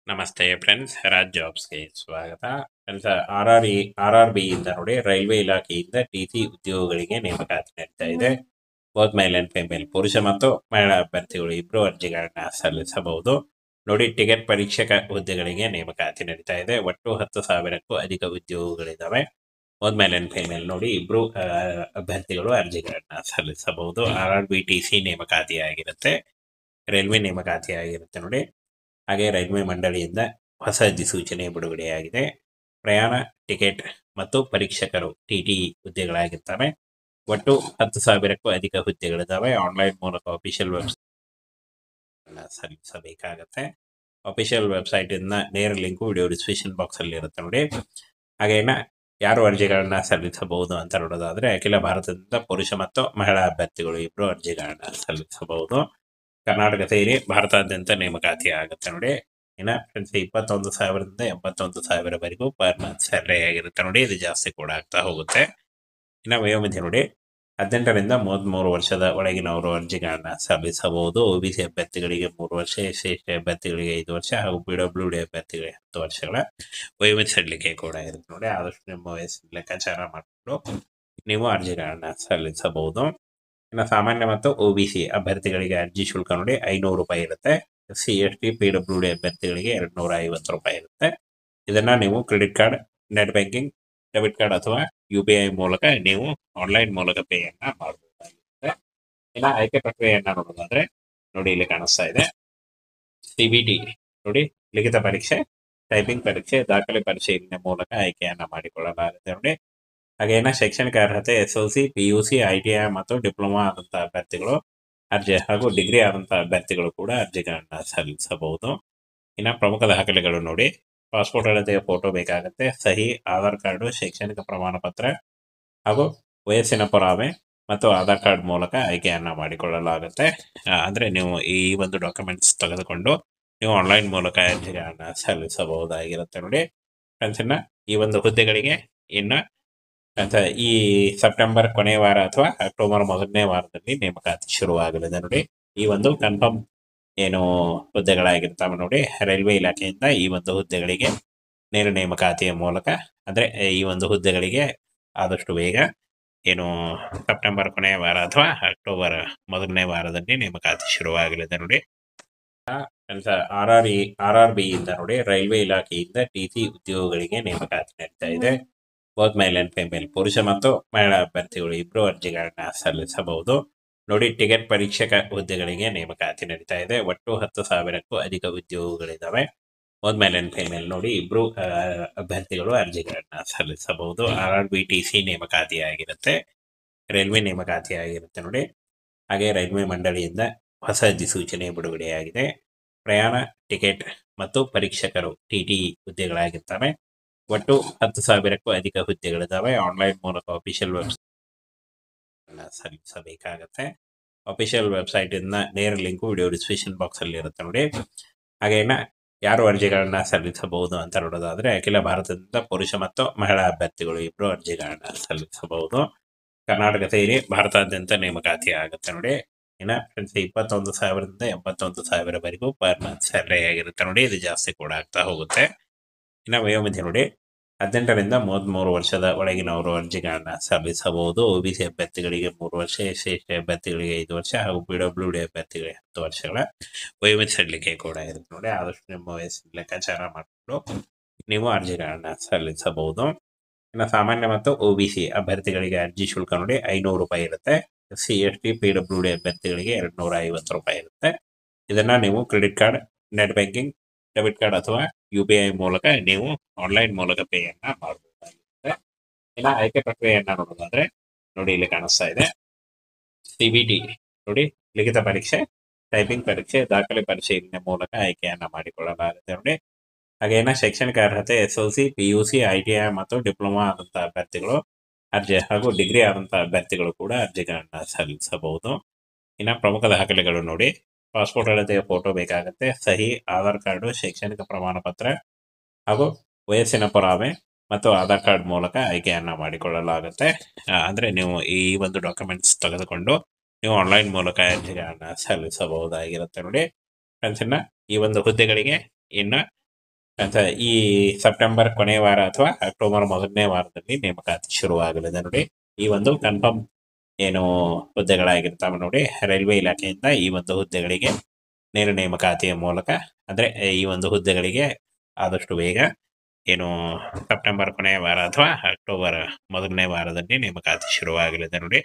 ನಮಸ್ತೆ ಫ್ರೆಂಡ್ಸ್, ರಾಜ್ ಜಾಬ್ಸ್ಗೆ ಸ್ವಾಗತ. Friends, R R B ಇಂದ ನೋಡಿ ರೈಲ್ವೆ ಇಲಾಖೆಯಿಂದ ಟಿಸಿ ಉದ್ಯೋಗಗಳಿಗೆ ನೇಮಕಾತಿ ನಡೀತಾ ಇದೆ. ಬೋತ್ ಮೇಲ್ ಅಂಡ್ ಫಿಮೇಲ್, ಪುರುಷ ಮತ್ತು ಮಹಿಳಾ ಅಭ್ಯರ್ಥಿಗಳು ಇಬ್ಬರು ಅರ್ಜಿಗಳನ್ನ ಸಲ್ಲಿಸಬಹುದು. ನೋಡಿ, ಟಿಕೆಟ್ ಪರೀಕ್ಷಕ ಹುದ್ದೆಗಳಿಗೆ ನೇಮಕಾತಿ ನಡೀತಾ ಇದೆ. ಒಟ್ಟು 10,000ಕ್ಕೂ ಅಧಿಕ ಉದ್ಯೋಗಗಳಿದ್ದಾವೆ. ಬೋತ್ ಮೇಲ್ ಅಂಡ್ ಫಿಮೇಲ್ ನೋಡಿ ಇಬ್ರು ಅಭ್ಯರ್ಥಿಗಳು ಅರ್ಜಿಗಳನ್ನ ಸಲ್ಲಿಸಬಹುದು. RRBTC ನೇಮಕಾತಿ ಆಗಿರುತ್ತೆ, ರೈಲ್ವೆ ನೇಮಕಾತಿ ಆಗಿರುತ್ತೆ ನೋಡಿ. ಹಾಗೆ ರೈಲ್ವೆ ಮಂಡಳಿಯಿಂದ ಹೊಸ ಅಧಿಸೂಚನೆ ಬಿಡುಗಡೆಯಾಗಿದೆ. ಪ್ರಯಾಣ ಟಿಕೆಟ್ ಮತ್ತು ಪರೀಕ್ಷಕರು TTE ಹುದ್ದೆಗಳಾಗಿರ್ತವೆ. ಒಟ್ಟು 10,000ಕ್ಕೂ ಅಧಿಕ ಹುದ್ದೆಗಳಿದ್ದಾವೆ. ಆನ್ಲೈನ್ ಮೂಲಕ ಅಫಿಷಿಯಲ್ ವೆಬ್ಸೈಟ್ ಸಲ್ಲಿಸಬೇಕಾಗತ್ತೆ. ಅಫಿಷಿಯಲ್ ವೆಬ್ಸೈಟ್ ಇಂದ ನೇರ ಲಿಂಕ್ ವಿಡಿಯೋ ಡಿಸ್ಕ್ರಿಪ್ಷನ್ ಬಾಕ್ಸ್ ಅಲ್ಲಿ ಇರುತ್ತೆ ನೋಡಿ. ಹಾಗೇನ ಯಾರು ಅರ್ಜಿಗಳನ್ನ ಸಲ್ಲಿಸಬಹುದು ಅಂತ ನೋಡೋದಾದ್ರೆ, ಅಖಿಲ ಭಾರತದಿಂದ ಪುರುಷ ಮತ್ತು ಮಹಿಳಾ ಅಭ್ಯರ್ಥಿಗಳು ಇಬ್ರು ಅರ್ಜಿಗಳನ್ನ ಸಲ್ಲಿಸಬಹುದು. ಕರ್ನಾಟಕ ಸೇರಿ ಭಾರತಾದ್ಯಂತ ನೇಮಕಾತಿ ಆಗುತ್ತೆ ನೋಡಿ. ಇನ್ನು ಫ್ರೆಂಡ್ಸ್, 21,000ದಿಂದ 81,000ವರೆಗೂ ಪರ್ ಮಂತ್ ಸ್ಯಾಲರಿ ಆಗಿರುತ್ತೆ ನೋಡಿ. ಇದು ಜಾಸ್ತಿ ಕೂಡ ಆಗ್ತಾ ಹೋಗುತ್ತೆ. ಇನ್ನು ವಯೋಮಿತಿ ನೋಡಿ, 18ರಿಂದ 33 ವರ್ಷದ ಒಳಗಿನವರು ಅರ್ಜಿಗಳನ್ನ ಸಲ್ಲಿಸಬಹುದು. OBC ಅಭ್ಯರ್ಥಿಗಳಿಗೆ 3 ವರ್ಷ, SC/ST ಅಭ್ಯರ್ಥಿಗಳಿಗೆ 5 ವರ್ಷ ಹಾಗೂ PWD ಅಭ್ಯರ್ಥಿಗಳಿಗೆ 10 ವರ್ಷಗಳ ವಯೋಮಿತಿ ಸಡಿಲಿಕೆ ಕೂಡ ಇರುತ್ತೆ ನೋಡಿ. ಆದಷ್ಟು ನಿಮ್ಮ ವಯಸ್ಸಿನ ಲೆಕ್ಕಾಚಾರ ಮಾಡಿಕೊಂಡು ನೀವು ಅರ್ಜಿಗಳನ್ನ ಸಲ್ಲಿಸಬಹುದು. ಇನ್ನು ಸಾಮಾನ್ಯ ಮತ್ತು OBC ಅಭ್ಯರ್ಥಿಗಳಿಗೆ ಅರ್ಜಿ ಶುಲ್ಕ ನೋಡಿ 500 ರೂಪಾಯಿ ಇರುತ್ತೆ. SC/ST PWD ಅಭ್ಯರ್ಥಿಗಳಿಗೆ 250 ರೂಪಾಯಿ ಇರುತ್ತೆ. ಇದನ್ನ ನೀವು credit card, net banking, debit card ಅಥವಾ UPI ಮೂಲಕ ನೀವು ಆನ್ಲೈನ್ ಮೂಲಕ ಪೇಯನ್ನ ಮಾಡಬಹುದಾಗಿರುತ್ತೆ. ಇನ್ನು ಆಯ್ಕೆ ಪ್ರಕ್ರಿಯೆಯನ್ನ ನೋಡೋದಾದ್ರೆ ನೋಡಿ, ಇಲ್ಲಿ ಕಾಣಿಸ್ತಾ ಇದೆ CBT ನೋಡಿ, ಲಿಖಿತ ಪರೀಕ್ಷೆ, ಟೈಪಿಂಗ್ ಪರೀಕ್ಷೆ, ದಾಖಲೆ ಪರಿಶೀಲನೆ ಮೂಲಕ ಆಯ್ಕೆಯನ್ನ ಮಾಡಿಕೊಳ್ಳಲಾಗುತ್ತೆ ನೋಡಿ. ಹಾಗೇನ ಶೈಕ್ಷಣಿಕ ಅರ್ಹತೆ SLC, PUC, ITI ಮತ್ತು ಡಿಪ್ಲೊಮಾ ಆದಂತಹ ಅಭ್ಯರ್ಥಿಗಳು ಅರ್ಜಿ ಹಾಗೂ ಡಿಗ್ರಿ ಆದಂತಹ ಅಭ್ಯರ್ಥಿಗಳು ಕೂಡ ಅರ್ಜಿಗಳನ್ನ ಸಲ್ಲಿಸಬಹುದು. ಇನ್ನು ಪ್ರಮುಖ ದಾಖಲೆಗಳು ನೋಡಿ, ಪಾಸ್ಪೋರ್ಟ್ ಅಳತೆಯ ಫೋಟೋ ಬೇಕಾಗುತ್ತೆ, ಸಹಿ, ಆಧಾರ್ ಕಾರ್ಡು, ಶೈಕ್ಷಣಿಕ ಪ್ರಮಾಣ ಪತ್ರ ಹಾಗೂ ವಯಸ್ಸಿನ ಪುರಾವೆ ಮತ್ತು ಆಧಾರ್ ಕಾರ್ಡ್ ಮೂಲಕ ಆಯ್ಕೆಯನ್ನ ಮಾಡಿಕೊಳ್ಳಲಾಗುತ್ತೆ. ಅಂದ್ರೆ ನೀವು ಈ ಒಂದು ಡಾಕ್ಯುಮೆಂಟ್ಸ್ ತೆಗೆದುಕೊಂಡು ನೀವು ಆನ್ಲೈನ್ ಮೂಲಕ ಅರ್ಜಿಗಳನ್ನ ಸಲ್ಲಿಸಬಹುದಾಗಿರುತ್ತೆ ನೋಡಿ. ಫ್ರೆಂಡ್ಸ್, ಇನ್ನ ಈ ಒಂದು ಹುದ್ದೆಗಳಿಗೆ ಇನ್ನು ಈ ಸೆಪ್ಟೆಂಬರ್ ಕೊನೆಯ ವಾರ ಅಥವಾ ಅಕ್ಟೋಬರ್ ಮೊದಲನೇ ವಾರದಲ್ಲಿ ನೇಮಕಾತಿ ಶುರುವಾಗಲಿದೆ ನೋಡಿ. ಈ ಒಂದು ಕನ್ಫರ್ಮ್ ಏನು ಹುದ್ದೆಗಳಾಗಿರ್ತಾವೆ ನೋಡಿ, ರೈಲ್ವೆ ಇಲಾಖೆಯಿಂದ ಈ ಒಂದು ಹುದ್ದೆಗಳಿಗೆ ನೇರ ನೇಮಕಾತಿಯ ಮೂಲಕ, ಅಂದ್ರೆ ಈ ಒಂದು ಹುದ್ದೆಗಳಿಗೆ ಆದಷ್ಟು ಬೇಗ ಏನು ಸೆಪ್ಟೆಂಬರ್ ಕೊನೆಯ ವಾರ ಅಥವಾ ಅಕ್ಟೋಬರ್ ಮೊದಲನೇ ವಾರದಲ್ಲಿ ನೇಮಕಾತಿ ಶುರುವಾಗಲಿದೆ ನೋಡಿ. RRB ಇಂದ ನೋಡಿ ರೈಲ್ವೆ ಇಲಾಖೆಯಿಂದ TC ಉದ್ಯೋಗಗಳಿಗೆ ನೇಮಕಾತಿ ನಡೀತಾ ಇದೆ. ಬೋತ್ ಮೇಲ್ ಅಂಡ್ ಫಿಮೇಲ್, ಪುರುಷ ಮತ್ತು ಮಹಿಳಾ ಅಭ್ಯರ್ಥಿಗಳು ಇಬ್ರು ಅರ್ಜಿಗಳನ್ನ ಸಲ್ಲಿಸಬಹುದು ನೋಡಿ. ಟಿಕೆಟ್ ಪರೀಕ್ಷಕ ಹುದ್ದೆಗಳಿಗೆ ನೇಮಕಾತಿ ನಡೀತಾ ಇದೆ. ಒಟ್ಟು 10,000ಕ್ಕೂ ಅಧಿಕ ಉದ್ಯೋಗಗಳಿದ್ದಾವೆ. ಬೋತ್ ಮೇಲ್ ಅಂಡ್ ಫಿಮೇಲ್ ನೋಡಿ ಇಬ್ರು ಅಭ್ಯರ್ಥಿಗಳು ಅರ್ಜಿಗಳನ್ನ ಸಲ್ಲಿಸಬಹುದು. RRBTC ನೇಮಕಾತಿ ಆಗಿರುತ್ತೆ, ರೈಲ್ವೆ ನೇಮಕಾತಿ ಆಗಿರುತ್ತೆ ನೋಡಿ. ಹಾಗೆ ರೈಲ್ವೆ ಮಂಡಳಿಯಿಂದ ಹೊಸ ಅಧಿಸೂಚನೆ ಬಿಡುಗಡೆಯಾಗಿದೆ. ಪ್ರಯಾಣ ಟಿಕೆಟ್ ಮತ್ತು ಪರೀಕ್ಷಕರು TTE ಹುದ್ದೆಗಳಾಗಿರ್ತವೆ. ಒಟ್ಟು 10,000ಕ್ಕೂ ಅಧಿಕ ಹುದ್ದೆಗಳಿದ್ದಾವೆ. ಆನ್ಲೈನ್ ಮೂಲಕ ಅಫಿಷಿಯಲ್ ವೆಬ್ಸೈಟ್ ಸಲ್ಲಿಸಬೇಕಾಗತ್ತೆ. ಅಫಿಷಿಯಲ್ ವೆಬ್ಸೈಟ್ ಇಂದ ನೇರ ಲಿಂಕ್ ವಿಡಿಯೋ ಡಿಸ್ಕ್ರಿಪ್ಷನ್ ಬಾಕ್ಸ್ ಅಲ್ಲಿ ಇರುತ್ತೆ ನೋಡಿ. ಹಾಗೇನ ಯಾರು ಅರ್ಜಿಗಳನ್ನ ಸಲ್ಲಿಸಬಹುದು ಅಂತ ನೋಡೋದಾದ್ರೆ, ಅಖಿಲ ಭಾರತದಿಂದ ಪುರುಷ ಮತ್ತು ಮಹಿಳಾ ಅಭ್ಯರ್ಥಿಗಳು ಇಬ್ರು ಅರ್ಜಿಗಳನ್ನ ಸಲ್ಲಿಸಬಹುದು. ಕರ್ನಾಟಕ ಸೇರಿ ಭಾರತಾದ್ಯಂತ ನೇಮಕಾತಿ ಆಗುತ್ತೆ ನೋಡಿ. ಇನ್ನು ಫ್ರೆಂಡ್ಸ್, 21,000ದಿಂದ 81,000ವರೆಗೂ ಪರ್ ಮಂತ್ ಸ್ಯಾಲರಿ ಆಗಿರುತ್ತೆ ನೋಡಿ. ಇದು ಜಾಸ್ತಿ ಕೂಡ ಆಗ್ತಾ ಹೋಗುತ್ತೆ. ಇನ್ನು ವಯೋಮಿತಿ ನೋಡಿ, 18ರಿಂದ 33 ವರ್ಷದ ಒಳಗಿನವರು ಅರ್ಜಿಗಳನ್ನ ಸಲ್ಲಿಸಬಹುದು. OBC ಅಭ್ಯರ್ಥಿಗಳಿಗೆ 3 ವರ್ಷ, SC/ST ಅಭ್ಯರ್ಥಿಗಳಿಗೆ 5 ವರ್ಷ ಹಾಗೂ PWD ಅಭ್ಯರ್ಥಿಗಳಿಗೆ 10 ವರ್ಷಗಳ ವಯೋಮಿತಿ ಸಡಿಲಿಕೆ ಕೂಡ ಇರುತ್ತೆ ನೋಡಿ. ಆದಷ್ಟು ನಿಮ್ಮ ವಯಸ್ಸಿನ ಲೆಕ್ಕಾಚಾರ ಮಾಡಿಕೊಂಡು ನೀವು ಅರ್ಜಿಗಳನ್ನ ಸಲ್ಲಿಸಬಹುದು. ಇನ್ನು ಸಾಮಾನ್ಯ ಮತ್ತು OBC ಅಭ್ಯರ್ಥಿಗಳಿಗೆ ಅರ್ಜಿ ಶುಲ್ಕ ನೋಡಿ 500 ರೂಪಾಯಿ ಇರುತ್ತೆ. SC/ST PWD ಅಭ್ಯರ್ಥಿಗಳಿಗೆ 250 ರೂಪಾಯಿ ಇರುತ್ತೆ. ಇದನ್ನ ನೀವು credit card, net banking, debit card ಅಥವಾ UPI ಮೂಲಕ ನೀವು ಆನ್ಲೈನ್ ಮೂಲಕ ಪೇಯನ್ನ ಮಾಡಬಹುದಾಗಿರುತ್ತೆ. ಇನ್ನು ಆಯ್ಕೆ ಪ್ರಕ್ರಿಯೆಯನ್ನ ನೋಡೋದಾದ್ರೆ ನೋಡಿ, ಇಲ್ಲಿ ಕಾಣಿಸ್ತಾ ಇದೆ CBT ನೋಡಿ, ಲಿಖಿತ ಪರೀಕ್ಷೆ, ಟೈಪಿಂಗ್ ಪರೀಕ್ಷೆ, ದಾಖಲೆ ಪರಿಶೀಲನೆ ಮೂಲಕ ಆಯ್ಕೆಯನ್ನ ಮಾಡಿಕೊಳ್ಳಲಾಗುತ್ತೆ ನೋಡಿ. ಹಾಗೇನ ಶೈಕ್ಷಣಿಕ ಅರ್ಹತೆ SLC, PUC, ITI ಮತ್ತು ಡಿಪ್ಲೊಮಾ ಆದಂತಹ ಅಭ್ಯರ್ಥಿಗಳು ಅರ್ಜಿ ಹಾಗೂ ಡಿಗ್ರಿ ಆದಂತಹ ಅಭ್ಯರ್ಥಿಗಳು ಕೂಡ ಅರ್ಜಿಗಳನ್ನ ಸಲ್ಲಿಸಬಹುದು. ಇನ್ನು ಪ್ರಮುಖ ದಾಖಲೆಗಳು ನೋಡಿ, ಪಾಸ್ಪೋರ್ಟ್ ಅಳತೆಯ ಫೋಟೋ ಬೇಕಾಗುತ್ತೆ, ಸಹಿ, ಆಧಾರ್ ಕಾರ್ಡು, ಶೈಕ್ಷಣಿಕ ಪ್ರಮಾಣ ಪತ್ರ ಹಾಗೂ ವಯಸ್ಸಿನ ಪುರಾವೆ ಮತ್ತು ಆಧಾರ್ ಕಾರ್ಡ್ ಮೂಲಕ ಆಯ್ಕೆಯನ್ನ ಮಾಡಿಕೊಳ್ಳಲಾಗುತ್ತೆ. ಅಂದ್ರೆ ನೀವು ಈ ಒಂದು ಡಾಕ್ಯುಮೆಂಟ್ಸ್ ತೆಗೆದುಕೊಂಡು ನೀವು ಆನ್ಲೈನ್ ಮೂಲಕ ಅರ್ಜಿಗಳನ್ನ ಸಲ್ಲಿಸಬಹುದಾಗಿರುತ್ತೆ ನೋಡಿ. ಫ್ರೆಂಡ್ಸ್, ಇನ್ನ ಈ ಒಂದು ಹುದ್ದೆಗಳಿಗೆ ಇನ್ನು ಅಂತ ಈ ಸೆಪ್ಟೆಂಬರ್ ಕೊನೆಯ ವಾರ ಅಥವಾ ಅಕ್ಟೋಬರ್ ಮೊದಲನೇ ವಾರದಲ್ಲಿ ನೇಮಕಾತಿ ಶುರುವಾಗಲಿದೆ ನೋಡಿ. ಈ ಒಂದು ಕನ್ಫರ್ಮ್ ಏನು ಹುದ್ದೆಗಳಾಗಿರ್ತಾವೆ ನೋಡಿ, ರೈಲ್ವೆ ಇಲಾಖೆಯಿಂದ ಈ ಒಂದು ಹುದ್ದೆಗಳಿಗೆ ನೇರ ನೇಮಕಾತಿಯ ಮೂಲಕ ಅಂದ್ರೆ ಈ ಒಂದು ಹುದ್ದೆಗಳಿಗೆ ಆದಷ್ಟು ಬೇಗ ಏನು ಸೆಪ್ಟೆಂಬರ್ ಕೊನೆಯ ವಾರ ಅಥವಾ ಅಕ್ಟೋಬರ್ ಮೊದಲನೇ ವಾರದಲ್ಲಿ ನೇಮಕಾತಿ ಶುರುವಾಗಲಿದೆ ನೋಡಿ.